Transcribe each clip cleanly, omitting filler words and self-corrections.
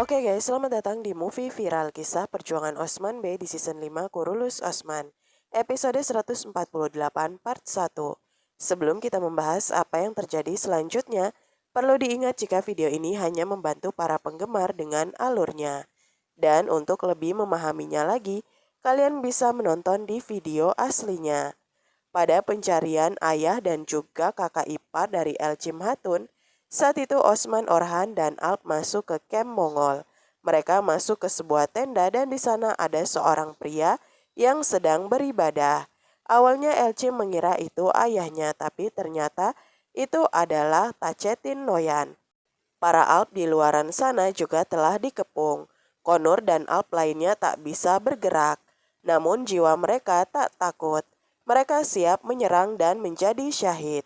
Oke guys, selamat datang di movie viral kisah perjuangan Osman Bey di season 5 Kurulus Osman, episode 148 part 1. Sebelum kita membahas apa yang terjadi selanjutnya, perlu diingat jika video ini hanya membantu para penggemar dengan alurnya. Dan untuk lebih memahaminya lagi, kalian bisa menonton di video aslinya. Pada pencarian ayah dan juga kakak ipar dari Elcim Hatun, saat itu Osman Orhan dan Alp masuk ke kamp Mongol. Mereka masuk ke sebuah tenda dan di sana ada seorang pria yang sedang beribadah. Awalnya Elcim mengira itu ayahnya, tapi ternyata itu adalah Tacetin Noyan. Para Alp di luaran sana juga telah dikepung. Konur dan Alp lainnya tak bisa bergerak. Namun jiwa mereka tak takut. Mereka siap menyerang dan menjadi syahid.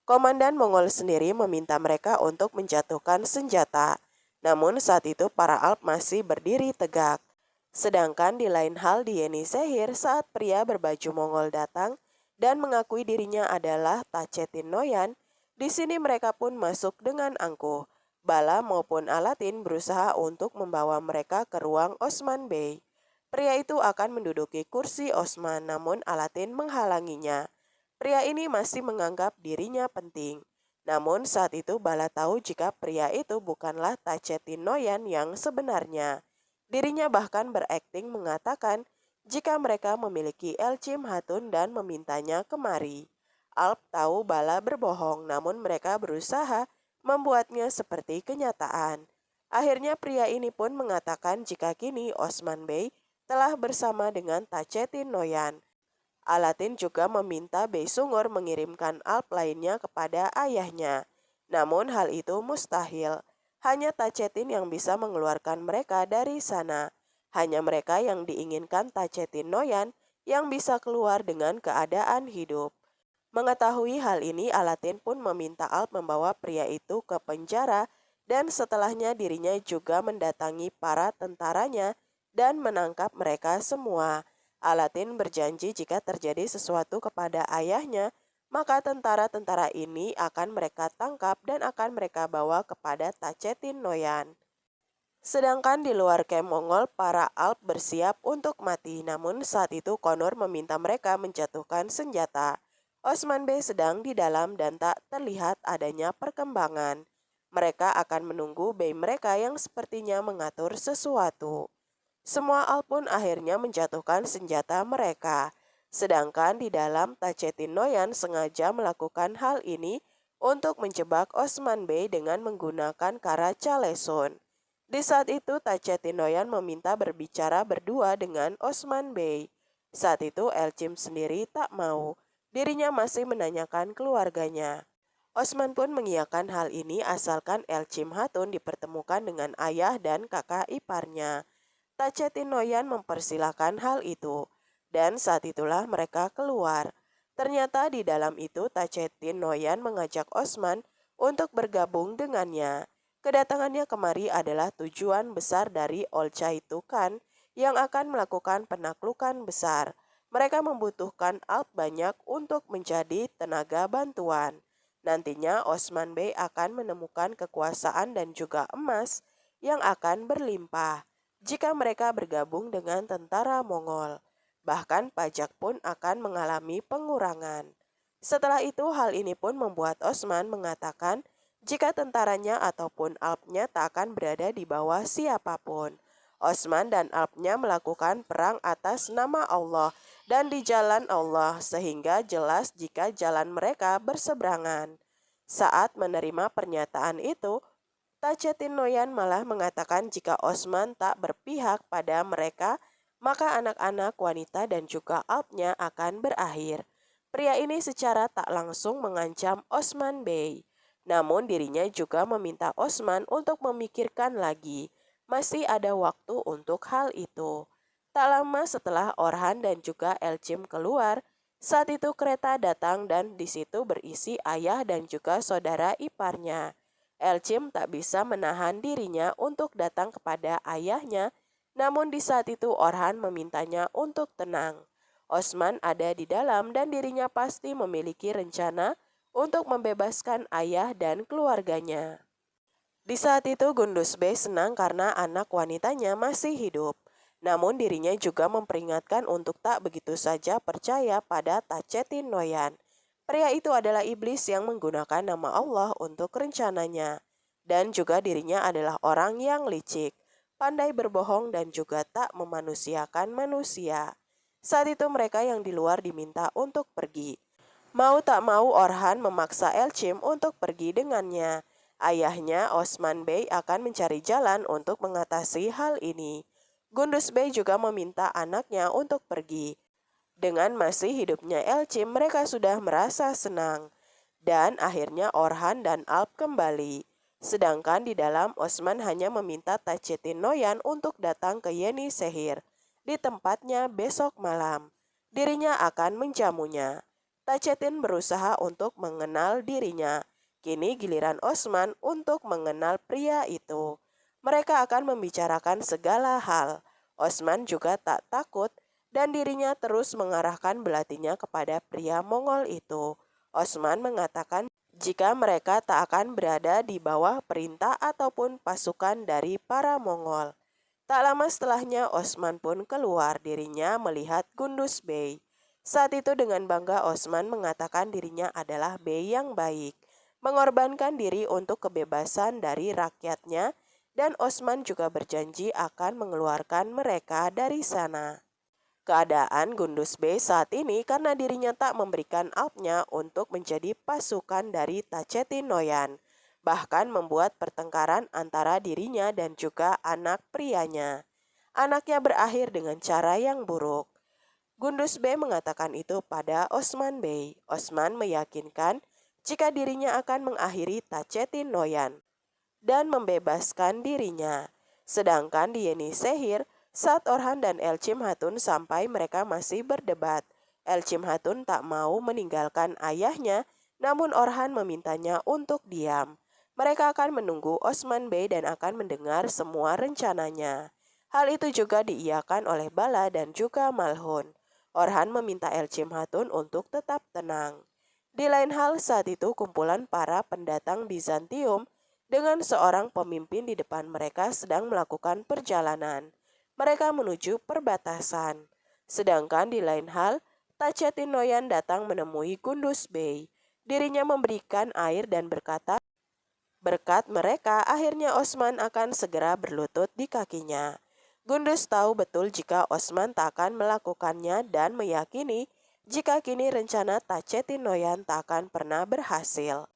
Komandan Mongol sendiri meminta mereka untuk menjatuhkan senjata. Namun saat itu para Alp masih berdiri tegak. Sedangkan di lain hal di Yeni Sehir saat pria berbaju Mongol datang dan mengakui dirinya adalah Tacetin Noyan, di sini mereka pun masuk dengan angkuh. Bala maupun Alatin berusaha untuk membawa mereka ke ruang Osman Bey. Pria itu akan menduduki kursi Osman, namun Alatin menghalanginya. Pria ini masih menganggap dirinya penting. Namun saat itu Bala tahu jika pria itu bukanlah Tacetin Noyan yang sebenarnya. Dirinya bahkan berakting mengatakan jika mereka memiliki Elcim Hatun dan memintanya kemari. Alp tahu Bala berbohong, namun mereka berusaha membuatnya seperti kenyataan. Akhirnya pria ini pun mengatakan jika kini Osman Bey telah bersama dengan Tacetin Noyan. Alatin juga meminta Bey Sungur mengirimkan Alp lainnya kepada ayahnya. Namun hal itu mustahil. Hanya Tacetin yang bisa mengeluarkan mereka dari sana. Hanya mereka yang diinginkan Tacetin Noyan yang bisa keluar dengan keadaan hidup. Mengetahui hal ini, Alatin pun meminta Alp membawa pria itu ke penjara dan setelahnya dirinya juga mendatangi para tentaranya dan menangkap mereka semua. Alatin berjanji jika terjadi sesuatu kepada ayahnya, maka tentara-tentara ini akan mereka tangkap dan akan mereka bawa kepada Tacetin Noyan. Sedangkan di luar kamp Mongol, para Alp bersiap untuk mati. Namun saat itu Konur meminta mereka menjatuhkan senjata. Osman Bey sedang di dalam dan tak terlihat adanya perkembangan. Mereka akan menunggu Bey mereka yang sepertinya mengatur sesuatu. Semua Alp pun akhirnya menjatuhkan senjata mereka. Sedangkan di dalam Tacetin Noyan sengaja melakukan hal ini untuk menjebak Osman Bey dengan menggunakan kara Calesun. Di saat itu Tacetin Noyan meminta berbicara berdua dengan Osman Bey. Saat itu Elcim sendiri tak mau. Dirinya masih menanyakan keluarganya. Osman pun mengiyakan hal ini asalkan Elcim Hatun dipertemukan dengan ayah dan kakak iparnya. Tacetin Noyan mempersilahkan hal itu, dan saat itulah mereka keluar. Ternyata di dalam itu Tacetin Noyan mengajak Osman untuk bergabung dengannya. Kedatangannya kemari adalah tujuan besar dari Olcay Tukan yang akan melakukan penaklukan besar. Mereka membutuhkan Alp banyak untuk menjadi tenaga bantuan. Nantinya Osman Bey akan menemukan kekuasaan dan juga emas yang akan berlimpah jika mereka bergabung dengan tentara Mongol. Bahkan pajak pun akan mengalami pengurangan. Setelah itu hal ini pun membuat Osman mengatakan jika tentaranya ataupun Alpnya tak akan berada di bawah siapapun. Osman dan Alpnya melakukan perang atas nama Allah dan di jalan Allah sehingga jelas jika jalan mereka berseberangan. Saat menerima pernyataan itu, Tacetin Noyan malah mengatakan jika Osman tak berpihak pada mereka, maka anak-anak, wanita dan juga Alpnya akan berakhir. Pria ini secara tak langsung mengancam Osman Bey. Namun dirinya juga meminta Osman untuk memikirkan lagi. Masih ada waktu untuk hal itu. Tak lama setelah Orhan dan juga Elcim keluar, saat itu kereta datang dan di situ berisi ayah dan juga saudara iparnya. Elcim tak bisa menahan dirinya untuk datang kepada ayahnya, namun di saat itu Orhan memintanya untuk tenang. Osman ada di dalam dan dirinya pasti memiliki rencana untuk membebaskan ayah dan keluarganya. Di saat itu Gundus Bey senang karena anak wanitanya masih hidup. Namun dirinya juga memperingatkan untuk tak begitu saja percaya pada Tacetin Noyan. Pria itu adalah iblis yang menggunakan nama Allah untuk rencananya. Dan juga dirinya adalah orang yang licik, pandai berbohong dan juga tak memanusiakan manusia. Saat itu mereka yang di luar diminta untuk pergi. Mau tak mau Orhan memaksa Elchim untuk pergi dengannya. Ayahnya Osman Bey akan mencari jalan untuk mengatasi hal ini. Gundus Bey juga meminta anaknya untuk pergi. Dengan masih hidupnya Elchim mereka sudah merasa senang. Dan akhirnya Orhan dan Alp kembali. Sedangkan di dalam Osman hanya meminta Tacetin Noyan untuk datang ke Yeni Sehir. Di tempatnya besok malam. Dirinya akan menjamunya. Tacetin berusaha untuk mengenal dirinya. Kini giliran Osman untuk mengenal pria itu. Mereka akan membicarakan segala hal. Osman juga tak takut dan dirinya terus mengarahkan belatinya kepada pria Mongol itu. Osman mengatakan jika mereka tak akan berada di bawah perintah ataupun pasukan dari para Mongol. Tak lama setelahnya Osman pun keluar, dirinya melihat Gundus Bey. Saat itu dengan bangga Osman mengatakan dirinya adalah Bey yang baik, mengorbankan diri untuk kebebasan dari rakyatnya, dan Osman juga berjanji akan mengeluarkan mereka dari sana. Keadaan Gundus Bey saat ini karena dirinya tak memberikan Alpnya untuk menjadi pasukan dari Tacetin Noyan, bahkan membuat pertengkaran antara dirinya dan juga anak prianya. Anaknya berakhir dengan cara yang buruk. Gundus Bey mengatakan itu pada Osman Bey. Osman meyakinkan jika dirinya akan mengakhiri Tacetin Noyan dan membebaskan dirinya. Sedangkan di Yeni Sehir, saat Orhan dan Elchim Hatun sampai mereka masih berdebat. Elchim Hatun tak mau meninggalkan ayahnya, namun Orhan memintanya untuk diam. Mereka akan menunggu Osman Bey dan akan mendengar semua rencananya. Hal itu juga diiyakan oleh Bala dan juga Malhun. Orhan meminta Elchim Hatun untuk tetap tenang. Di lain hal saat itu kumpulan para pendatang Bizantium dengan seorang pemimpin di depan mereka sedang melakukan perjalanan. Mereka menuju perbatasan. Sedangkan di lain hal, Tacetin Noyan datang menemui Gundus Bey. Dirinya memberikan air dan berkata, berkat mereka akhirnya Osman akan segera berlutut di kakinya. Gundus tahu betul jika Osman tak akan melakukannya dan meyakini jika kini rencana Tacetin Noyan tak akan pernah berhasil.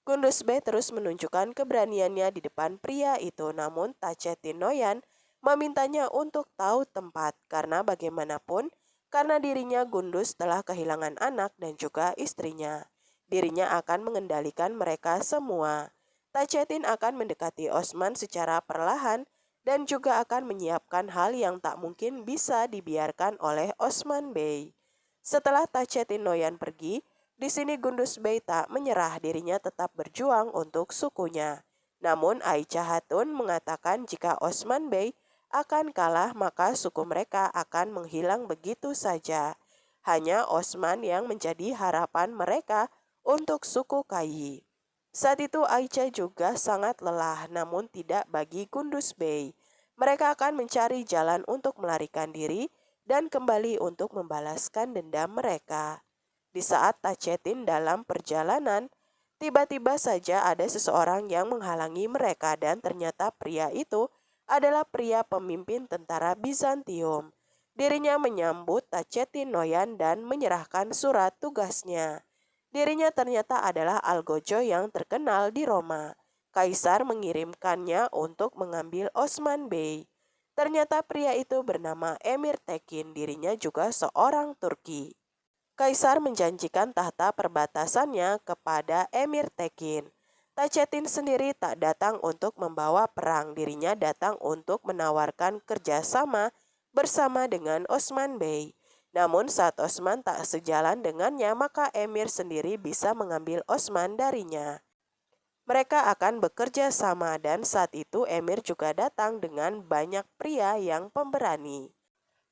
Gundus Bey terus menunjukkan keberaniannya di depan pria itu, namun Tacetin Noyan memintanya untuk tahu tempat karena bagaimanapun karena dirinya Gundus telah kehilangan anak dan juga istrinya. Dirinya akan mengendalikan mereka semua. Tacetin akan mendekati Osman secara perlahan dan juga akan menyiapkan hal yang tak mungkin bisa dibiarkan oleh Osman Bey. Setelah Tacetin Noyan pergi, di sini Gundus Bey tak menyerah, dirinya tetap berjuang untuk sukunya. Namun Aicha Hatun mengatakan jika Osman Bey akan kalah maka suku mereka akan menghilang begitu saja. Hanya Osman yang menjadi harapan mereka untuk suku Kayi. Saat itu Aicha juga sangat lelah, namun tidak bagi Gundus Bey. Mereka akan mencari jalan untuk melarikan diri dan kembali untuk membalaskan dendam mereka. Di saat Tacetin dalam perjalanan, tiba-tiba saja ada seseorang yang menghalangi mereka dan ternyata pria itu adalah pria pemimpin tentara Bizantium. Dirinya menyambut Tacetin Noyan dan menyerahkan surat tugasnya. Dirinya ternyata adalah Algojo yang terkenal di Roma. Kaisar mengirimkannya untuk mengambil Osman Bey. Ternyata pria itu bernama Emir Tekin, dirinya juga seorang Turki. Kaisar menjanjikan tahta perbatasannya kepada Emir Tekin. Tacetin sendiri tak datang untuk membawa perang, dirinya datang untuk menawarkan kerjasama bersama dengan Osman Bey. Namun saat Osman tak sejalan dengannya, maka Emir sendiri bisa mengambil Osman darinya. Mereka akan bekerja sama dan saat itu Emir juga datang dengan banyak pria yang pemberani.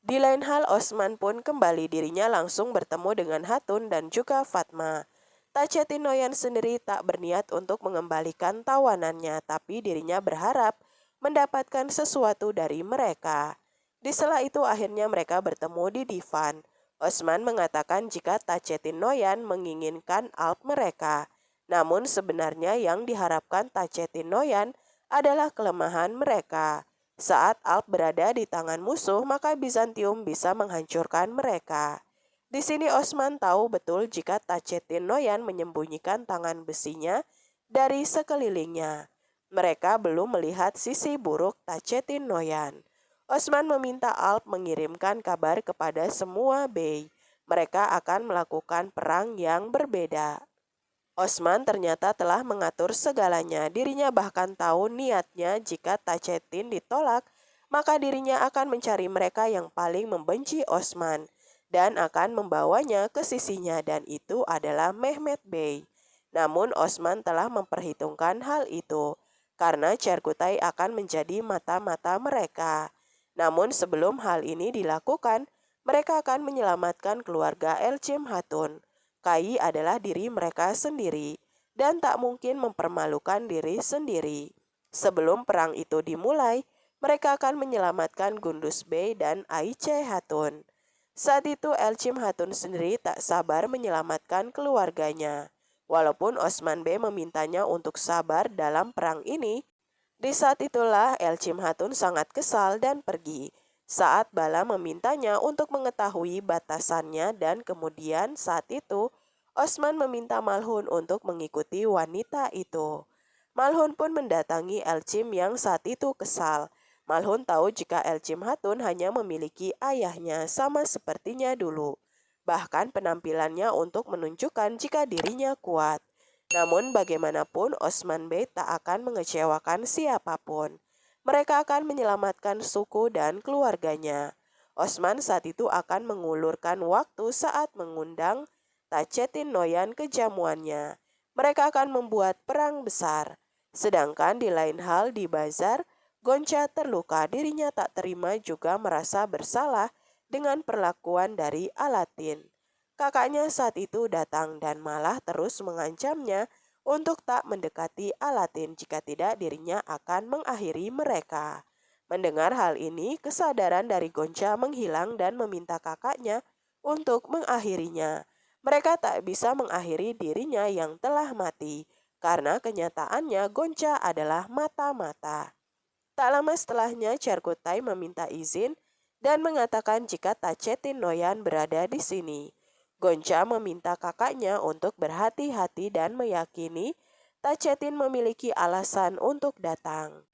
Di lain hal Osman pun kembali, dirinya langsung bertemu dengan Hatun dan juga Fatma. Tacetin Noyan sendiri tak berniat untuk mengembalikan tawanannya, tapi dirinya berharap mendapatkan sesuatu dari mereka. Di sela itu akhirnya mereka bertemu di divan. Osman mengatakan jika Tacetin Noyan menginginkan Alp mereka. Namun sebenarnya yang diharapkan Tacetin Noyan adalah kelemahan mereka. Saat Alp berada di tangan musuh, maka Bizantium bisa menghancurkan mereka. Di sini Osman tahu betul jika Tacetin Noyan menyembunyikan tangan besinya dari sekelilingnya. Mereka belum melihat sisi buruk Tacetin Noyan. Osman meminta Alp mengirimkan kabar kepada semua bey. Mereka akan melakukan perang yang berbeda. Osman ternyata telah mengatur segalanya. Dirinya bahkan tahu niatnya jika Tacetin ditolak, maka dirinya akan mencari mereka yang paling membenci Osman dan akan membawanya ke sisinya, dan itu adalah Mehmet Bey. Namun Osman telah memperhitungkan hal itu karena Cerkutai akan menjadi mata-mata mereka. Namun sebelum hal ini dilakukan, mereka akan menyelamatkan keluarga Elcim Hatun. Kai adalah diri mereka sendiri dan tak mungkin mempermalukan diri sendiri. Sebelum perang itu dimulai, mereka akan menyelamatkan Gundus Bey dan Aiche Hatun. Saat itu Elcim Hatun sendiri tak sabar menyelamatkan keluarganya. Walaupun Osman Bey memintanya untuk sabar dalam perang ini, di saat itulah Elcim Hatun sangat kesal dan pergi. Saat Bala memintanya untuk mengetahui batasannya dan kemudian saat itu Osman meminta Malhun untuk mengikuti wanita itu. Malhun pun mendatangi Elcim yang saat itu kesal. Malhun tahu jika Elcim Hatun hanya memiliki ayahnya sama sepertinya dulu. Bahkan penampilannya untuk menunjukkan jika dirinya kuat. Namun bagaimanapun Osman Bey tak akan mengecewakan siapapun. Mereka akan menyelamatkan suku dan keluarganya. Osman saat itu akan mengulurkan waktu saat mengundang Tacetin Noyan ke jamuannya. Mereka akan membuat perang besar. Sedangkan di lain hal di bazar, Gonca terluka, dirinya tak terima juga merasa bersalah dengan perlakuan dari Alatin. Kakaknya saat itu datang dan malah terus mengancamnya untuk tak mendekati Alatin jika tidak dirinya akan mengakhiri mereka. Mendengar hal ini, kesadaran dari Gonca menghilang dan meminta kakaknya untuk mengakhirinya. Mereka tak bisa mengakhiri dirinya yang telah mati, karena kenyataannya Gonca adalah mata-mata. Tak lama setelahnya Cerkutai meminta izin dan mengatakan jika Tacetin Noyan berada di sini. Gonca meminta kakaknya untuk berhati-hati dan meyakini Tacetin memiliki alasan untuk datang.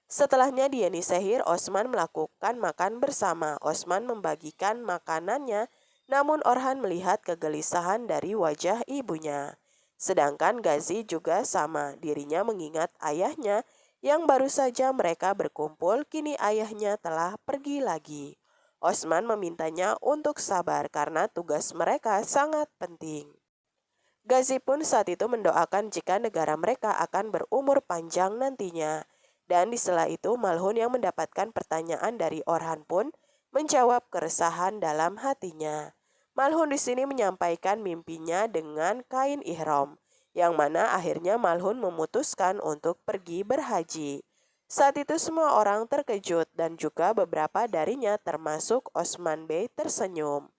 Setelahnya di Yenisehir, Osman melakukan makan bersama. Osman membagikan makanannya, namun Orhan melihat kegelisahan dari wajah ibunya. Sedangkan Gazi juga sama, dirinya mengingat ayahnya yang baru saja mereka berkumpul, kini ayahnya telah pergi lagi. Osman memintanya untuk sabar karena tugas mereka sangat penting. Gazi pun saat itu mendoakan jika negara mereka akan berumur panjang nantinya. Dan di sela itu Malhun yang mendapatkan pertanyaan dari Orhan pun menjawab keresahan dalam hatinya. Malhun di sini menyampaikan mimpinya dengan kain ihram, yang mana akhirnya Malhun memutuskan untuk pergi berhaji. Saat itu semua orang terkejut dan juga beberapa darinya termasuk Osman Bey tersenyum.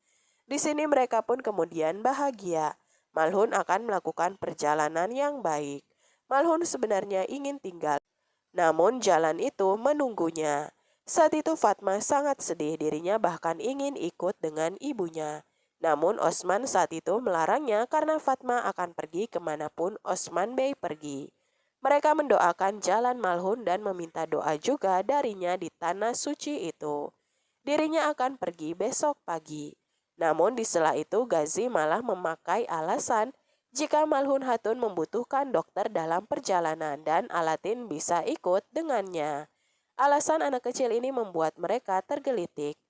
Di sini mereka pun kemudian bahagia. Malhun akan melakukan perjalanan yang baik. Malhun sebenarnya ingin tinggal, namun jalan itu menunggunya. Saat itu Fatma sangat sedih, dirinya bahkan ingin ikut dengan ibunya. Namun Osman saat itu melarangnya karena Fatma akan pergi kemanapun Osman Bey pergi. Mereka mendoakan jalan Malhun dan meminta doa juga darinya di tanah suci itu. Dirinya akan pergi besok pagi. Namun di sela itu Gazi malah memakai alasan jika Malhun Hatun membutuhkan dokter dalam perjalanan dan Alatin bisa ikut dengannya. Alasan anak kecil ini membuat mereka tergelitik.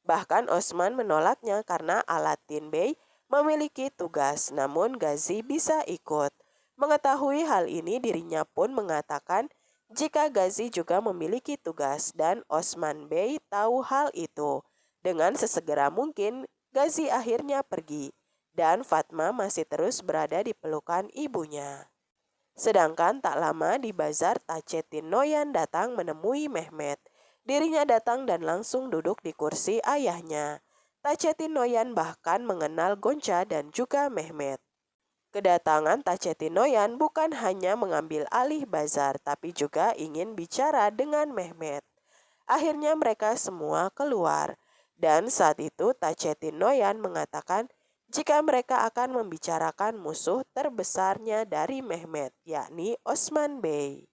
Bahkan Osman menolaknya karena Alatin Bey memiliki tugas, namun Gazi bisa ikut. Mengetahui hal ini dirinya pun mengatakan jika Gazi juga memiliki tugas dan Osman Bey tahu hal itu. Dengan sesegera mungkin Gazi akhirnya pergi. dan Fatma masih terus berada di pelukan ibunya. Sedangkan tak lama di bazar Tacetin Noyan datang menemui Mehmet. Dirinya datang dan langsung duduk di kursi ayahnya. Tacetin Noyan bahkan mengenal Gonca dan juga Mehmet. Kedatangan Tacetin Noyan bukan hanya mengambil alih bazar, tapi juga ingin bicara dengan Mehmet. Akhirnya mereka semua keluar. Dan saat itu Tacetin Noyan mengatakan jika mereka akan membicarakan musuh terbesarnya dari Mehmet, yakni Osman Bey.